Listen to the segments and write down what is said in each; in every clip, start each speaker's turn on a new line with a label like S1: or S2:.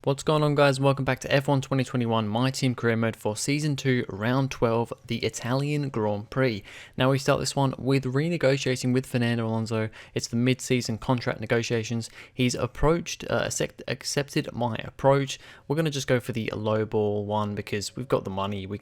S1: What's going on, guys? Welcome back to F1 2021 My Team Career Mode for Season 2, Round 12, the Italian Grand Prix. Now we start this one with renegotiating with Fernando Alonso. It's the mid-season contract negotiations. He's accepted my approach. We're going to just go for the low ball one because we've got the money. We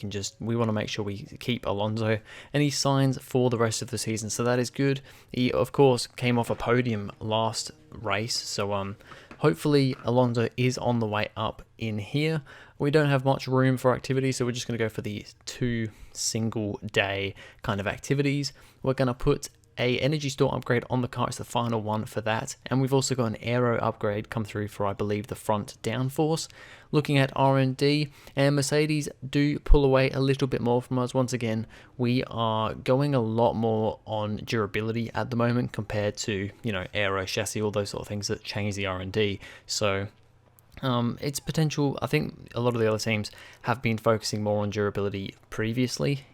S1: want to make sure we keep Alonso, and he signs for the rest of the season, so that is good. He, of course, came off a podium last race, so hopefully Alonso is on the way up in here. We don't have much room for activities, so we're just going to go for the 2 single day kind of activities. We're going to put a energy store upgrade on the car. It's the final one for that. And we've also got an aero upgrade come through for, I believe, the front downforce. Looking at R&D, and Mercedes do pull away a little bit more from us. Once again, we are going a lot more on durability at the moment compared to, aero, chassis, all those sort of things that change the R&D. So it's potential. I think a lot of the other teams have been focusing more on durability previously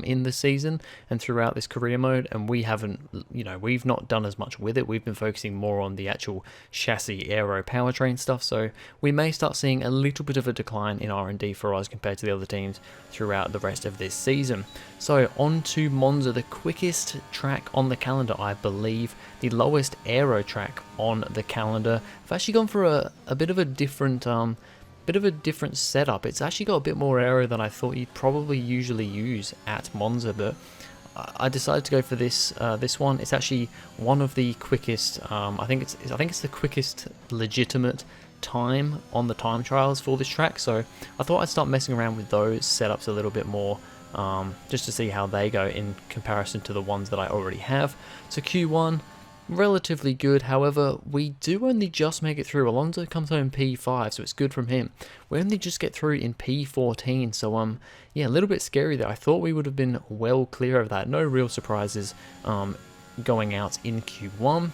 S1: in the season and throughout this career mode, and we haven't, we've not done as much with it. We've been focusing more on the actual chassis, aero, powertrain stuff, so we may start seeing a little bit of a decline in R&D for us compared to the other teams throughout the rest of this season. So on to Monza, the quickest track on the calendar, I believe, the lowest aero track on the calendar. I've actually gone for a bit of a different setup. It's actually got a bit more aero than I thought you'd probably usually use at Monza, but I decided to go for this one. It's actually one of the quickest. I think it's the quickest legitimate time on the time trials for this track. So I thought I'd start messing around with those setups a little bit more, just to see how they go in comparison to the ones that I already have. So Q1. Relatively good, however, we do only just make it through. Alonso comes home P5, so it's good from him. We only just get through in P14, so yeah, a little bit scary there. I thought we would have been well clear of that. No real surprises going out in Q1.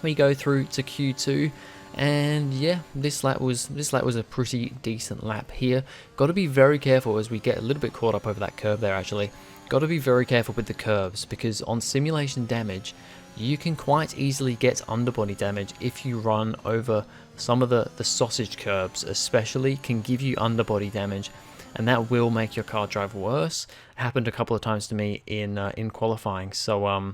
S1: We go through to Q2, and yeah, this lap was a pretty decent lap here. Got to be very careful as we get a little bit caught up over that curve there. Actually, got to be very careful with the curves because on simulation damage, you can quite easily get underbody damage if you run over some of the sausage curbs, especially can give you underbody damage, and that will make your car drive worse. It happened a couple of times to me in qualifying, so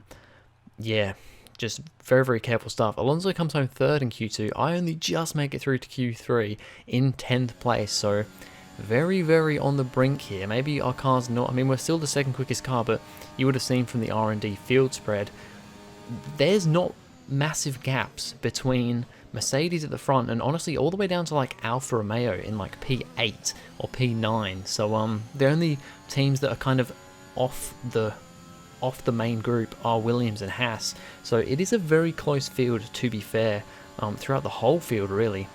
S1: yeah, just very, very careful stuff. Alonso comes home 3rd in Q2. I only just make it through to Q3 in 10th place, so very, very on the brink here. Maybe our car's not, I mean, we're still the 2nd quickest car, but you would have seen from the R&D field spread, there's not massive gaps between Mercedes at the front and honestly all the way down to like Alfa Romeo in like P8 or P9. So the only teams that are kind of off the main group are Williams and Haas. So it is a very close field, to be fair, throughout the whole field really.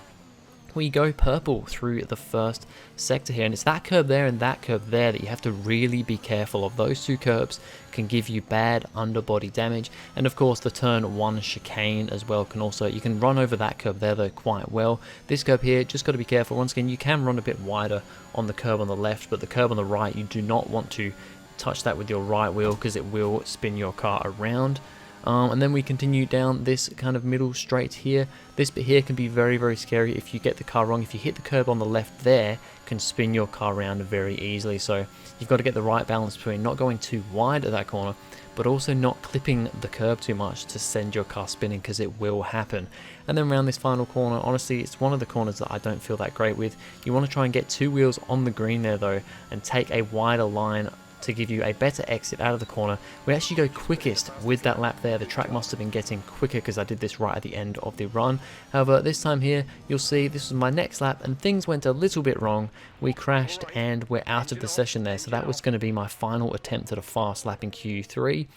S1: We go purple through the first sector here, and it's that curb there and that curb there that you have to really be careful of. Those 2 curbs can give you bad underbody damage, and of course the turn 1 chicane as well can also, you can run over that curb there though quite well. This curb here, just got to be careful. Once again, you can run a bit wider on the curb on the left, but the curb on the right, you do not want to touch that with your right wheel because it will spin your car around. And then we continue down this kind of middle straight here. This bit here can be very, very scary if you get the car wrong. If you hit the curb on the left there, can spin your car around very easily. So you've got to get the right balance between not going too wide at that corner, but also not clipping the curb too much to send your car spinning, because it will happen. And then around this final corner, honestly, it's one of the corners that I don't feel that great with. You want to try and get 2 wheels on the green there though, and take a wider line to give you a better exit out of the corner. We actually go quickest with that lap there. The track must have been getting quicker because I did this right at the end of the run. However, this time here, you'll see this was my next lap and things went a little bit wrong. We crashed and we're out of the session there. So that was going to be my final attempt at a fast lap in Q3.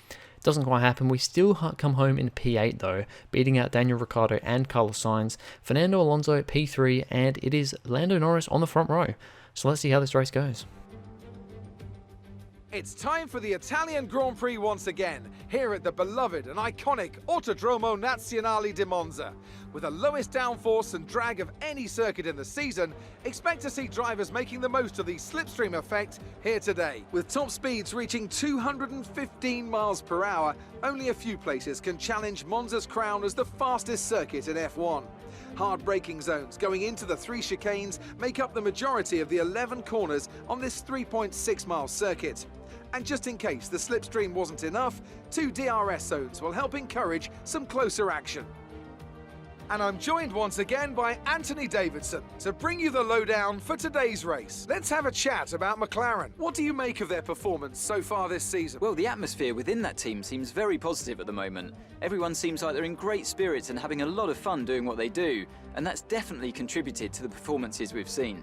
S1: Doesn't quite happen. We still come home in P8 though, beating out Daniel Ricciardo and Carlos Sainz. Fernando Alonso P3, and it is Lando Norris on the front row. So let's see how this race goes.
S2: It's time for the Italian Grand Prix once again, here at the beloved and iconic Autodromo Nazionale di Monza. With the lowest downforce and drag of any circuit in the season, expect to see drivers making the most of the slipstream effect here today. With top speeds reaching 215 miles per hour, only a few places can challenge Monza's crown as the fastest circuit in F1. Hard braking zones going into the 3 chicanes make up the majority of the 11 corners on this 3.6-mile circuit. And just in case the slipstream wasn't enough, 2 DRS zones will help encourage some closer action. And I'm joined once again by Anthony Davidson to bring you the lowdown for today's race. Let's have a chat about McLaren. What do you make of their performance so far this season?
S3: Well, the atmosphere within that team seems very positive at the moment. Everyone seems like they're in great spirits and having a lot of fun doing what they do, and that's definitely contributed to the performances we've seen.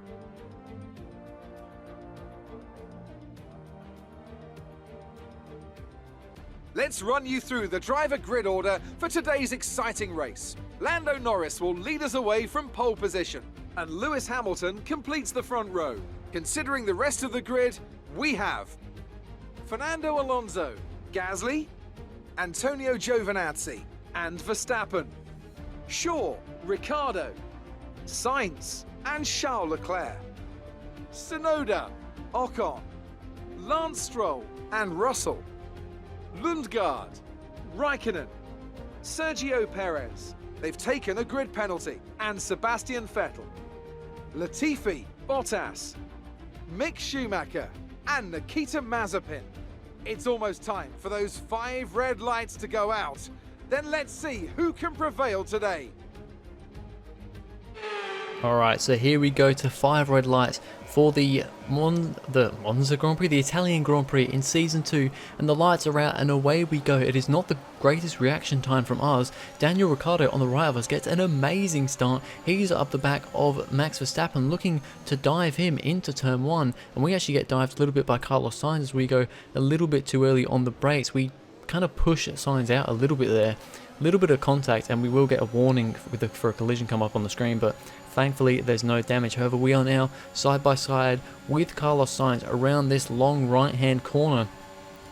S2: Let's run you through the driver grid order for today's exciting race. Lando Norris will lead us away from pole position, and Lewis Hamilton completes the front row. Considering the rest of the grid, we have Fernando Alonso, Gasly, Antonio Giovinazzi, and Verstappen, Shaw, Ricciardo, Sainz, and Charles Leclerc, Tsunoda, Ocon, Lance Stroll, and Russell, Lundgaard, Raikkonen, Sergio Perez. They've taken a grid penalty, and Sebastian Vettel, Latifi, Bottas, Mick Schumacher, and Nikita Mazepin. It's almost time for those 5 red lights to go out. Then let's see who can prevail today.
S1: Alright, so here we go to 5 red lights for the Monza Grand Prix, the Italian Grand Prix in Season 2, and the lights are out and away we go. It is not the greatest reaction time from us. Daniel Ricciardo on the right of us gets an amazing start. He's up the back of Max Verstappen looking to dive him into turn 1, and we actually get dived a little bit by Carlos Sainz as we go a little bit too early on the brakes. We kind of push Sainz out a little bit there. Little bit of contact and we will get a warning for a collision come up on the screen, but thankfully there's no damage. However, we are now side by side with Carlos Sainz around this long right hand corner,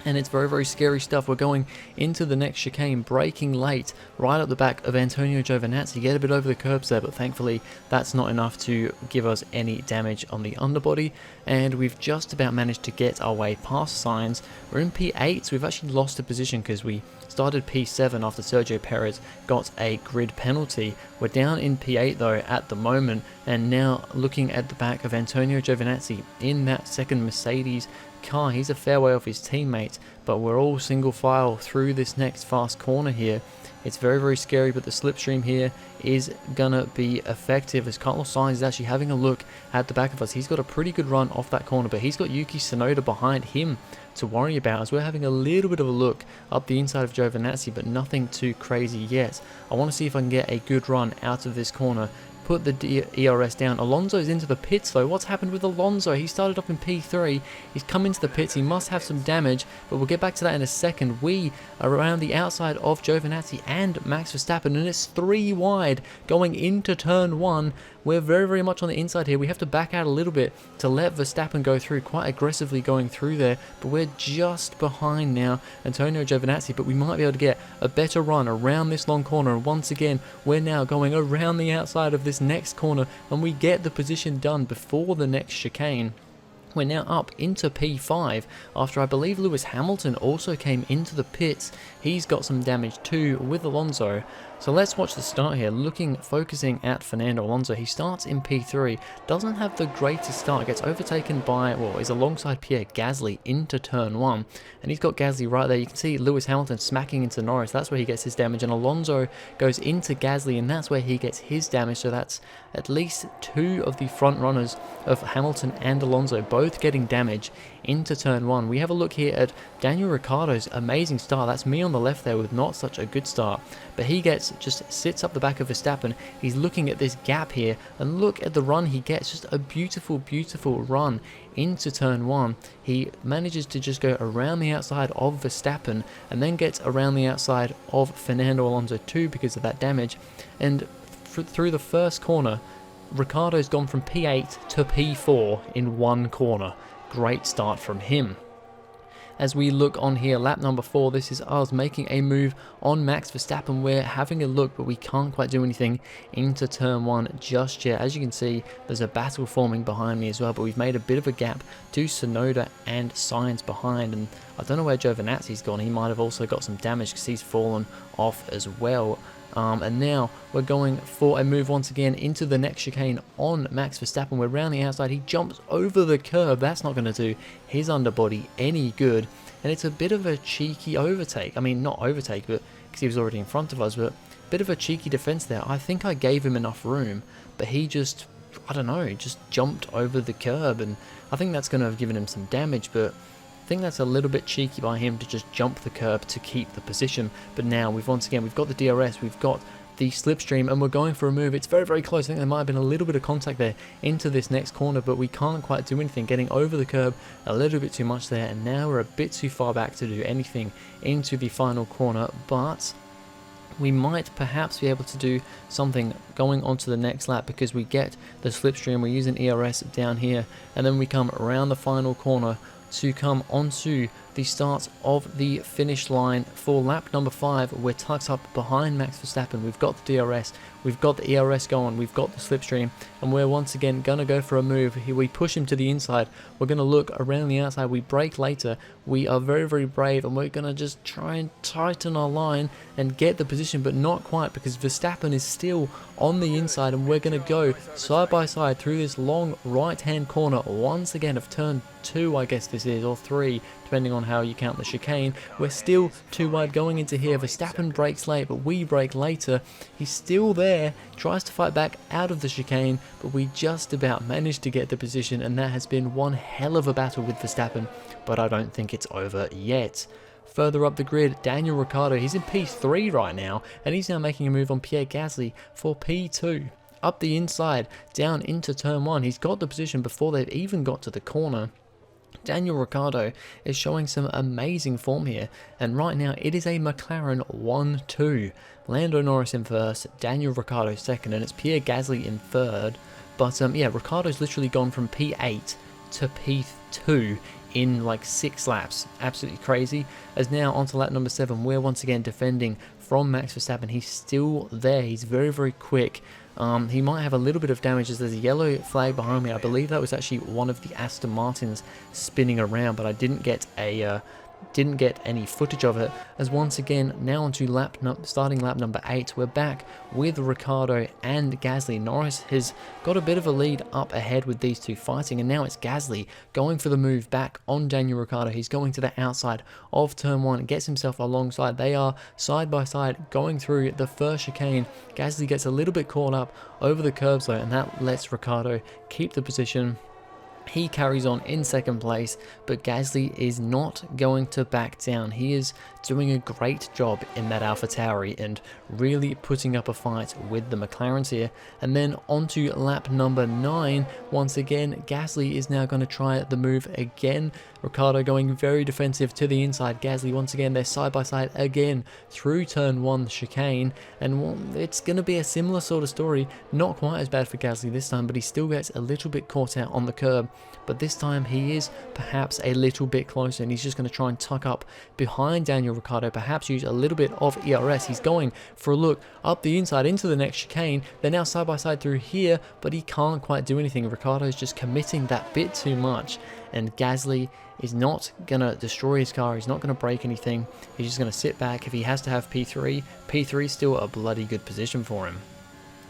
S1: and it's very, very scary stuff. We're going into the next chicane, braking late, right up the back of Antonio Giovinazzi. Get a bit over the curbs there, but thankfully that's not enough to give us any damage on the underbody, and we've just about managed to get our way past Sainz. We're in P8, so we've actually lost a position because we started P7 after Sergio Perez got a grid penalty. We're down in P8 though at the moment, and now looking at the back of Antonio Giovinazzi in that second Mercedes car. He's a fair way off his teammates, but we're all single file through this next fast corner here. It's very, very scary, but the slipstream here is gonna be effective as Carlos Sainz is actually having a look at the back of us. He's got a pretty good run off that corner, but he's got Yuki Tsunoda behind him to worry about as we're having a little bit of a look up the inside of Giovinazzi, but nothing too crazy yet. I want to see if I can get a good run out of this corner. Put the ERS down. Alonso's into the pits though. What's happened with Alonso? He started up in P3. He's come into the pits. He must have some damage, but we'll get back to that in a second. We are around the outside of Giovinazzi and Max Verstappen, and it's 3 wide going into turn 1. We're very, very much on the inside here. We have to back out a little bit to let Verstappen go through, quite aggressively going through there, but we're just behind now Antonio Giovinazzi, but we might be able to get a better run around this long corner, and once again we're now going around the outside of this next corner, and we get the position done before the next chicane. We're now up into P5 after I believe Lewis Hamilton also came into the pits. He's got some damage too with Alonso. So let's watch the start here, focusing at Fernando Alonso. He starts in P3, doesn't have the greatest start, gets overtaken by, well, is alongside Pierre Gasly into turn 1, and he's got Gasly right there. You can see Lewis Hamilton smacking into Norris, that's where he gets his damage, and Alonso goes into Gasly, and that's where he gets his damage. So that's at least 2 of the front runners of Hamilton and Alonso both getting damage into turn 1. We have a look here at Daniel Ricciardo's amazing start. That's me on the left there with not such a good start, but he just sits up the back of Verstappen. He's looking at this gap here, and look at the run he gets. Just a beautiful, beautiful run into turn 1. He manages to just go around the outside of Verstappen and then gets around the outside of Fernando Alonso too because of that damage. And through the first corner, Ricciardo's gone from P8 to P4 in 1 corner. Great start from him. As we look on here, lap number 4, this is us making a move on Max Verstappen. We're having a look, but we can't quite do anything into turn 1 just yet. As you can see, there's a battle forming behind me as well, but we've made a bit of a gap to Tsunoda and Sainz behind, and I don't know where Giovinazzi's gone. He might have also got some damage because he's fallen off as well. And now we're going for a move once again into the next chicane on Max Verstappen. We're round the outside. He jumps over the curb. That's not going to do his underbody any good. And it's a bit of a cheeky overtake. I mean, not overtake, but because he was already in front of us, but a bit of a cheeky defense there. I think I gave him enough room, but he just, I don't know, just jumped over the curb. And I think that's going to have given him some damage, but I think that's a little bit cheeky by him to just jump the curb to keep the position. But now we've got the DRS, we've got the slipstream, and we're going for a move. It's very, very close. I think there might have been a little bit of contact there into this next corner, but we can't quite do anything. Getting over the curb a little bit too much there, and now we're a bit too far back to do anything into the final corner, but we might perhaps be able to do something going on to the next lap, because we get the slipstream, we're using ERS down here, and then we come around the final corner to come onto the start of the finish line for lap number 5. We're tucked up behind Max Verstappen. We've got the DRS, we've got the ERS going, we've got the slipstream, and we're once again going to go for a move. Here we push him to the inside. We're going to look around the outside. We brake later. We are very, very brave, and we're going to just try and tighten our line and get the position, but not quite, because Verstappen is still on the inside, and we're going to go side by side through this long right-hand corner once again of turn 2, I guess this is, or 3, depending on how you count the chicane. We're still too wide going into here. Verstappen brakes late, but we brake later. He's still there, tries to fight back out of the chicane, but we just about managed to get the position, and that has been one hell of a battle with Verstappen, but I don't think it's over yet. Further up the grid, Daniel Ricciardo, he's in P3 right now, and he's now making a move on Pierre Gasly for P2. Up the inside, down into turn 1, he's got the position before they've even got to the corner. Daniel Ricciardo is showing some amazing form here, and right now it is a McLaren 1-2. Lando Norris in first, Daniel Ricciardo second, and it's Pierre Gasly in third. But yeah, Ricciardo's literally gone from P8 to P2 in like 6 laps. Absolutely crazy. As now onto lap number 7, we're once again defending from Max Verstappen. He's still there. He's very, very quick. He might have a little bit of damage as there's a yellow flag behind me. I believe that was actually one of the Aston Martins spinning around, but I didn't get any footage of it. As once again, now onto starting lap number 8, we're back with Ricciardo and Gasly. Norris has got a bit of a lead up ahead with these two fighting, and now it's Gasly going for the move back on Daniel Ricciardo. He's going to the outside of turn 1, gets himself alongside. They are side by side going through the first chicane. Gasly gets a little bit caught up over the curbs though, and that lets Ricciardo keep the position. He carries on in second place, but Gasly is not going to back down. He is doing a great job in that AlphaTauri and really putting up a fight with the McLarens here. And then onto lap number 9, once again, Gasly is now going to try the move again. Ricciardo going very defensive to the inside. Gasly once again, they're side by side again through turn 1 chicane, and it's going to be a similar sort of story. Not quite as bad for Gasly this time, but he still gets a little bit caught out on the curb. But this time he is perhaps a little bit closer, and he's just going to try and tuck up behind Daniel Ricciardo, perhaps use a little bit of ERS. He's going for a look up the inside into the next chicane. They're now side by side through here, but he can't quite do anything. Ricciardo's just committing that bit too much, and Gasly is not going to destroy his car. He's not going to break anything. He's just going to sit back. If he has to have P3, P3 is still a bloody good position for him.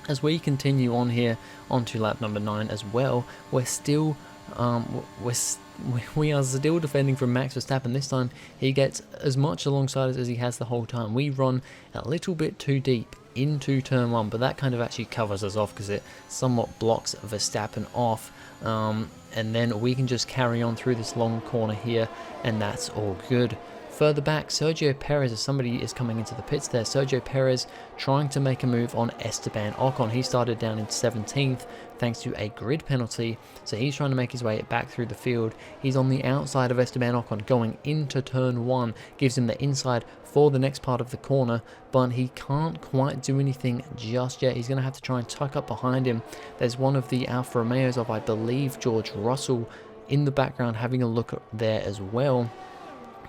S1: As we continue on here onto lap number 9 as well, we are still defending from Max Verstappen. This time he gets as much alongside us as he has the whole time. We run a little bit too deep into turn 1, but that kind of actually covers us off because it somewhat blocks Verstappen off. And then we can just carry on through this long corner here, and that's all good. Further back, Sergio Perez, as somebody is coming into the pits there. Sergio Perez trying to make a move on Esteban Ocon. He started down in 17th thanks to a grid penalty, so he's trying to make his way back through the field. He's on the outside of Esteban Ocon going into turn 1, gives him the inside for the next part of the corner, but he can't quite do anything just yet. He's going to have to try and tuck up behind him. There's one of the Alfa Romeos of, I believe, George Russell in the background having a look there as well.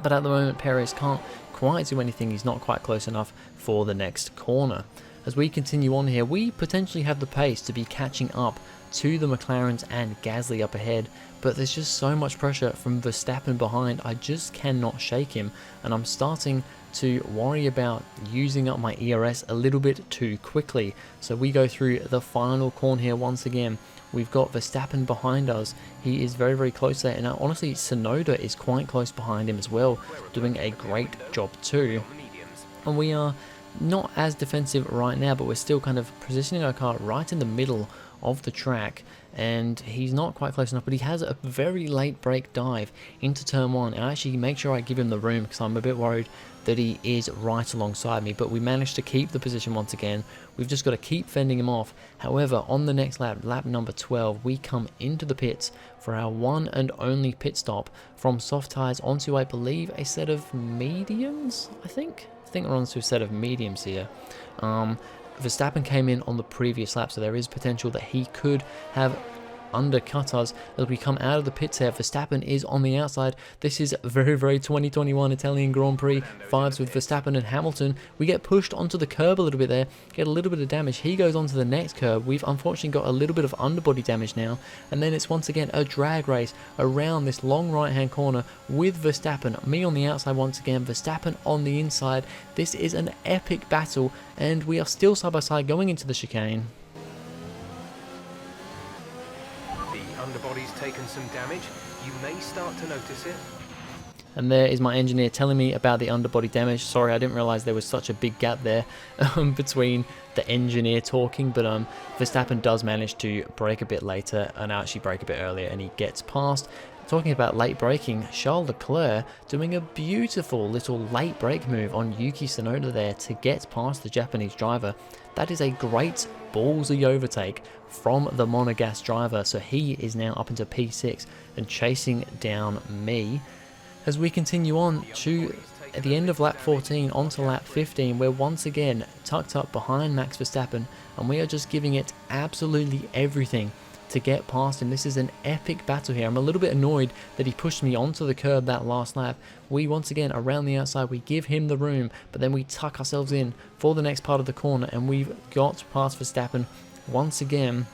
S1: But at the moment, Perez can't quite do anything. He's not quite close enough for the next corner. As we continue on here, we potentially have the pace to be catching up to the McLarens and Gasly up ahead, but there's just so much pressure from Verstappen behind. I just cannot shake him, and I'm starting to worry about using up my ERS a little bit too quickly. So we go through the final corner here once again. We've got Verstappen behind us. He is very, very close there, and honestly Tsunoda is quite close behind him as well, doing a great job too. And we are not as defensive right now, but we're still kind of positioning our car right in the middle of the track, and he's not quite close enough, but he has a very late brake dive into turn 1, and I actually make sure I give him the room because I'm a bit worried that he is right alongside me. But we managed to keep the position once again. We've just got to keep fending him off. However, on the next lap, lap number 12, we come into the pits for our one and only pit stop from soft tyres onto, I believe, a set of mediums. I think we're onto a set of mediums here. Verstappen came in on the previous lap, so there is potential that he could have undercut us as we come out of the pits here. Verstappen is on the outside. This is very, very 2021 Italian Grand Prix vibes with Verstappen and Hamilton. We get pushed onto the curb a little bit there, get a little bit of damage. He goes onto the next curb. We've unfortunately got a little bit of underbody damage now, and then it's once again a drag race around this long right hand corner with Verstappen, me on the outside once again, Verstappen on the inside. This is an epic battle, and we are still side by side going into the chicane.
S4: Underbody's taken some damage. You may start to notice it.
S1: And there is my engineer telling me about the underbody damage. Sorry, I didn't realize there was such a big gap there between the engineer talking, but Verstappen does manage to brake a bit later and actually brake a bit earlier, and he gets past. Talking about late braking, Charles Leclerc doing a beautiful little late brake move on Yuki Tsunoda there to get past the Japanese driver. That is a great ballsy overtake from the Monegasque driver, so he is now up into P6 and chasing down me. As we continue on to at the end of lap 14 onto lap 15, we're once again tucked up behind Max Verstappen, and we are just giving it absolutely everything to get past him. This is an epic battle here. I'm a little bit annoyed that he pushed me onto the curb that last lap. We once again around the outside, we give him the room, but then we tuck ourselves in for the next part of the corner, and we've got past Verstappen once again.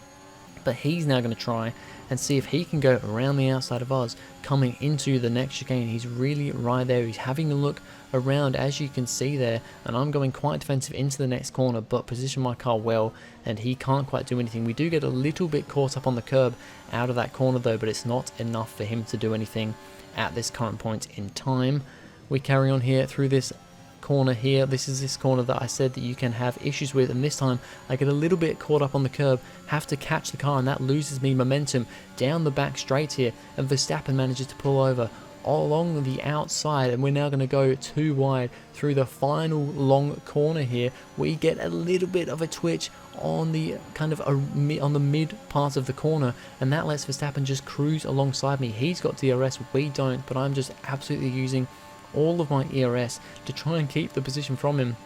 S1: But he's now going to try and see if he can go around the outside of us coming into the next chicane. He's really right there. He's having a look around, as you can see there, and I'm going quite defensive into the next corner, but position my car well, and he can't quite do anything. We do get a little bit caught up on the curb out of that corner though, but it's not enough for him to do anything at this current point in time. We carry on here through this corner here. This is this corner that I said that you can have issues with, and this time I get a little bit caught up on the curb, have to catch the car, and that loses me momentum down the back straight here, and Verstappen manages to pull over along the outside, and we're now going to go too wide through the final long corner here. We get a little bit of a twitch on the kind of on the mid part of the corner, and that lets Verstappen just cruise alongside me. He's got DRS, we don't, but I'm just absolutely using all of my ERS to try and keep the position from him.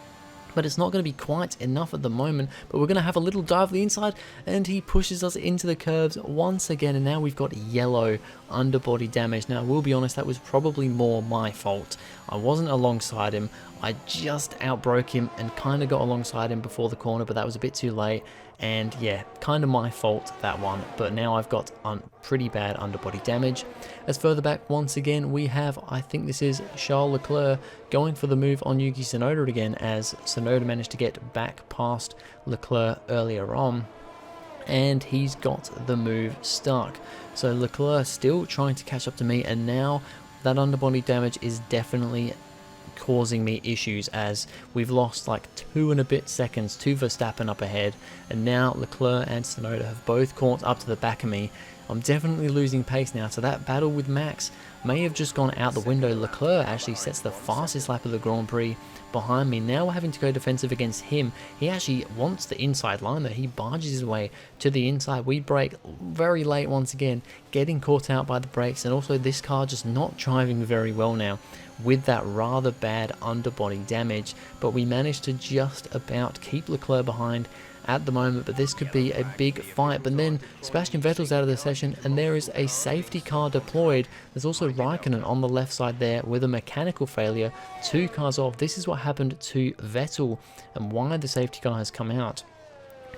S1: But it's not going to be quite enough at the moment, but we're going to have a little dive to the inside, and he pushes us into the curves once again, and now we've got yellow underbody damage. Now, I will be honest, that was probably more my fault. I wasn't alongside him. I just outbroke him and kind of got alongside him before the corner, but that was a bit too late. And yeah, kind of my fault, that one. But now I've got pretty bad underbody damage. As further back, once again, we have, I think this is Charles Leclerc going for the move on Yuki Tsunoda again, as Tsunoda managed to get back past Leclerc earlier on, and he's got the move stuck. So Leclerc still trying to catch up to me, and now that underbody damage is definitely causing me issues, as we've lost like 2 and a bit seconds to Verstappen up ahead, and now Leclerc and Tsunoda have both caught up to the back of me. I'm definitely losing pace now, so that battle with Max may have just gone out the window. Leclerc actually sets the fastest lap of the Grand Prix behind me. Now we're having to go defensive against him. He actually wants the inside line though. He barges his way to the inside. We brake very late once again, getting caught out by the brakes, and also this car just not driving very well now with that rather bad underbody damage. But we managed to just about keep Leclerc behind at the moment, but this could be a big fight. But then Sebastian Vettel's out of the session, and there is a safety car deployed. There's also Raikkonen on the left side there with a mechanical failure, 2 cars off. This is what happened to Vettel and why the safety car has come out.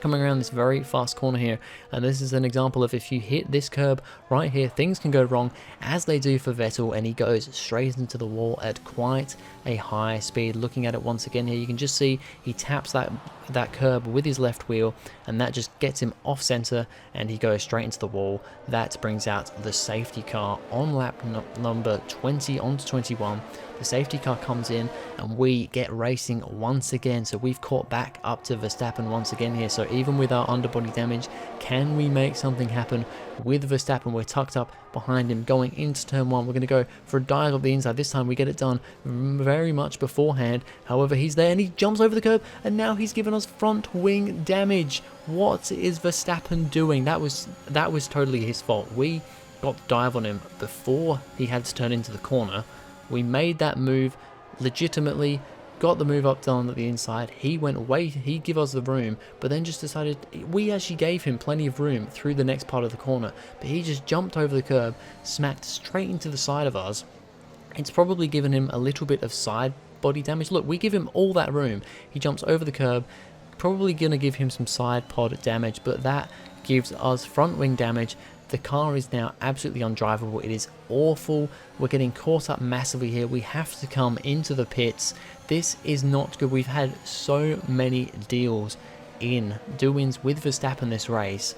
S1: coming around this very fast corner here, and this is an example of if you hit this curb right here, things can go wrong, as they do for Vettel, and he goes straight into the wall at quite a high speed. Looking at it once again here, you can just see he taps that curb with his left wheel, and that just gets him off center, and he goes straight into the wall. That brings out the safety car on lap number 20 onto 21. The safety car comes in, and we get racing once again. So we've caught back up to Verstappen once again here. So even with our underbody damage, can we make something happen with Verstappen? We're tucked up behind him going into turn 1. We're going to go for a dive up the inside. This time we get it done very much beforehand. However, he's there and he jumps over the curb, and now he's given us front wing damage. What is Verstappen doing? That was totally his fault. We got the dive on him before he had to turn into the corner. We made that move legitimately, got the move up done at the inside. He went way, he gave us the room, but then just decided, we actually gave him plenty of room through the next part of the corner, but he just jumped over the curb, smacked straight into the side of us. It's probably given him a little bit of side body damage. Look, we give him all that room. He jumps over the curb, probably going to give him some side pod damage, but that gives us front wing damage. The car is now absolutely undrivable. It is awful. We're getting caught up massively here. We have to come into the pits. This is not good. We've had so many deals in do-ins with Verstappen this race.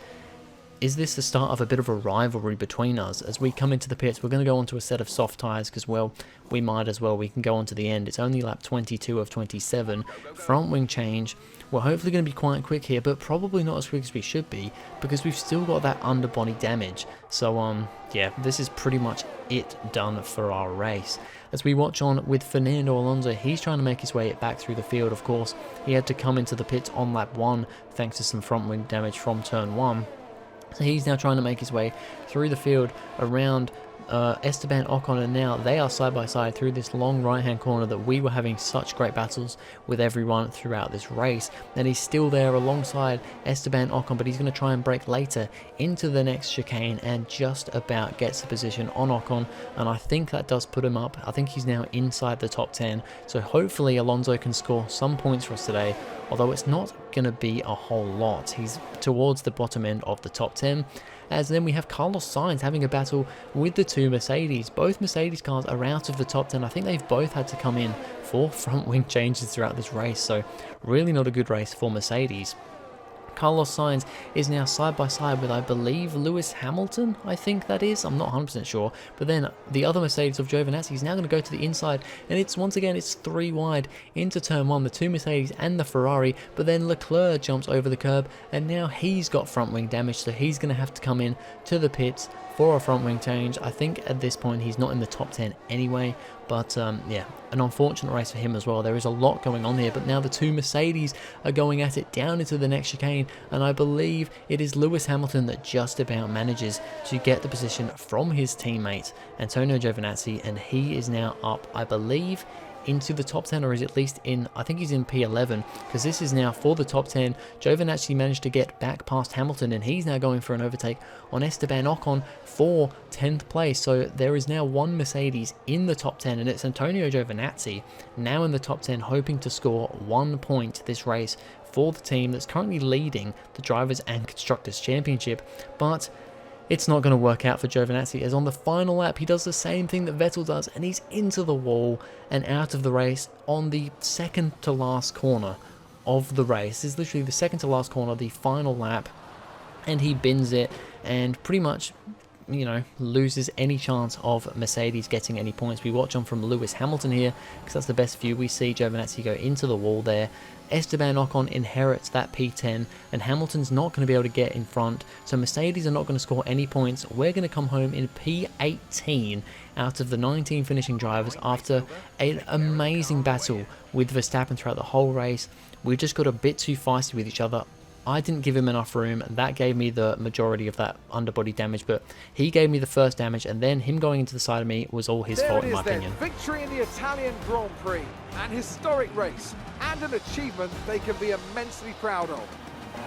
S1: Is this the start of a bit of a rivalry between us? As we come into the pits, we're going to go onto a set of soft tyres because, well, we might as well. We can go on to the end. It's only lap 22 of 27. Front wing change. We're hopefully going to be quite quick here, but probably not as quick as we should be because we've still got that underbody damage. So, yeah, this is pretty much it done for our race. As we watch on with Fernando Alonso, he's trying to make his way back through the field, of course. He had to come into the pits on lap 1 thanks to some front wing damage from turn 1. So he's now trying to make his way through the field around Esteban Ocon, and now they are side by side through this long right hand corner that we were having such great battles with everyone throughout this race. And he's still there alongside Esteban Ocon, but he's going to try and brake later into the next chicane and just about gets the position on Ocon, and I think that does put him up. I think he's now inside the top 10, so hopefully Alonso can score some points for us today, although it's not going to be a whole lot. He's towards the bottom end of the top 10. As then we have Carlos Sainz having a battle with the two Mercedes. Both Mercedes cars are out of the top 10. I think they've both had to come in for front wing changes throughout this race, so really not a good race for Mercedes. Carlos Sainz is now side by side with, I believe, Lewis Hamilton, I think that is. I'm not 100% sure. But then the other Mercedes of Giovinazzi is now going to go to the inside, and it's once again, it's 3 wide into turn 1, the two Mercedes and the Ferrari, but then Leclerc jumps over the curb, and now he's got front wing damage, so he's going to have to come in to the pits for a front wing change. I think at this point he's not in the top 10 anyway, but yeah, an unfortunate race for him as well. There is a lot going on here, but now the two Mercedes are going at it down into the next chicane, and I believe it is Lewis Hamilton that just about manages to get the position from his teammate Antonio Giovinazzi, and he is now up, I believe, into the top 10, or is at least in, I think he's in P11, because this is now for the top 10. Giovinazzi managed to get back past Hamilton, and he's now going for an overtake on Esteban Ocon for 10th place. So there is now one Mercedes in the top 10, and it's Antonio Giovinazzi now in the top 10, hoping to score 1 point this race for the team that's currently leading the Drivers' and Constructors' Championship. But it's not going to work out for Giovinazzi, as on the final lap he does the same thing that Vettel does, and he's into the wall and out of the race on the second to last corner of the race. This is literally the second to last corner, the final lap, and he bins it and pretty much, you know, loses any chance of Mercedes getting any points. We watch on from Lewis Hamilton here because that's the best view. We see Giovinazzi go into the wall there. Esteban Ocon inherits that P10, and Hamilton's not going to be able to get in front, so Mercedes are not going to score any points. We're going to come home in P18 out of the 19 finishing drivers after an amazing battle with Verstappen throughout the whole race. We just got a bit too feisty with each other. I didn't give him enough room. That gave me the majority of that underbody damage, but he gave me the first damage, and then him going into the side of me was all his fault in my opinion.
S2: Victory in the Italian Grand Prix, an historic race, and an achievement they can be immensely proud of.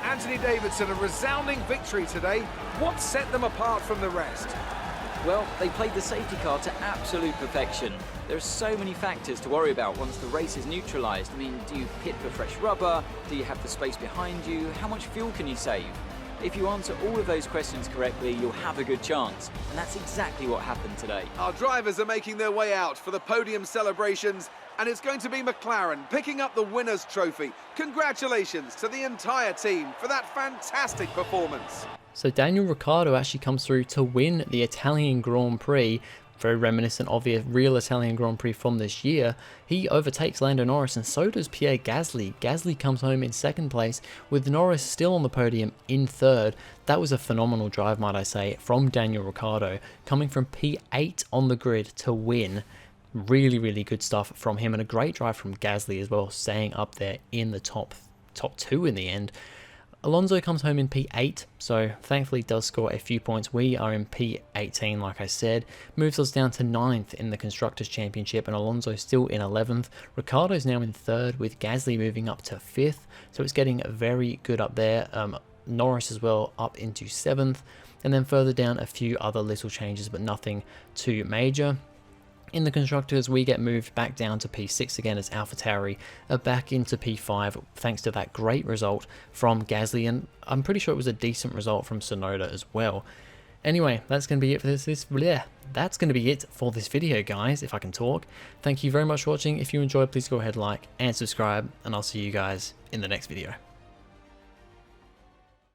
S2: Anthony Davidson, a resounding victory today. What set them apart from the rest?
S3: Well, they played the safety car to absolute perfection. There are so many factors to worry about once the race is neutralised. I mean, do you pit for fresh rubber? Do you have the space behind you? How much fuel can you save? If you answer all of those questions correctly, you'll have a good chance. And that's exactly what happened today.
S2: Our drivers are making their way out for the podium celebrations, and it's going to be McLaren picking up the winner's trophy. Congratulations to the entire team for that fantastic performance.
S1: So Daniel Ricciardo actually comes through to win the Italian Grand Prix, very reminiscent of the real Italian Grand Prix from this year. He overtakes Lando Norris, and so does Pierre Gasly. Gasly comes home in second place, with Norris still on the podium in third. That was a phenomenal drive, might I say, from Daniel Ricciardo, coming from P8 on the grid to win. Really, really good stuff from him, and a great drive from Gasly as well, staying up there in the top two in the end. Alonso comes home in P8, so thankfully does score a few points. We are in P18, like I said. Moves us down to 9th in the Constructors' Championship, and Alonso still in 11th. Ricciardo's now in 3rd, with Gasly moving up to 5th, so it's getting very good up there. Norris as well up into 7th, and then further down a few other little changes, but nothing too major. In the Constructors, we get moved back down to P6 again as AlphaTauri are back into P5 thanks to that great result from Gasly, and I'm pretty sure it was a decent result from Tsunoda as well. Anyway, that's going to be it for that's going to be it for this video, guys, if I can talk. Thank you very much for watching. If you enjoyed, please go ahead, like and subscribe, and I'll see you guys in the next video.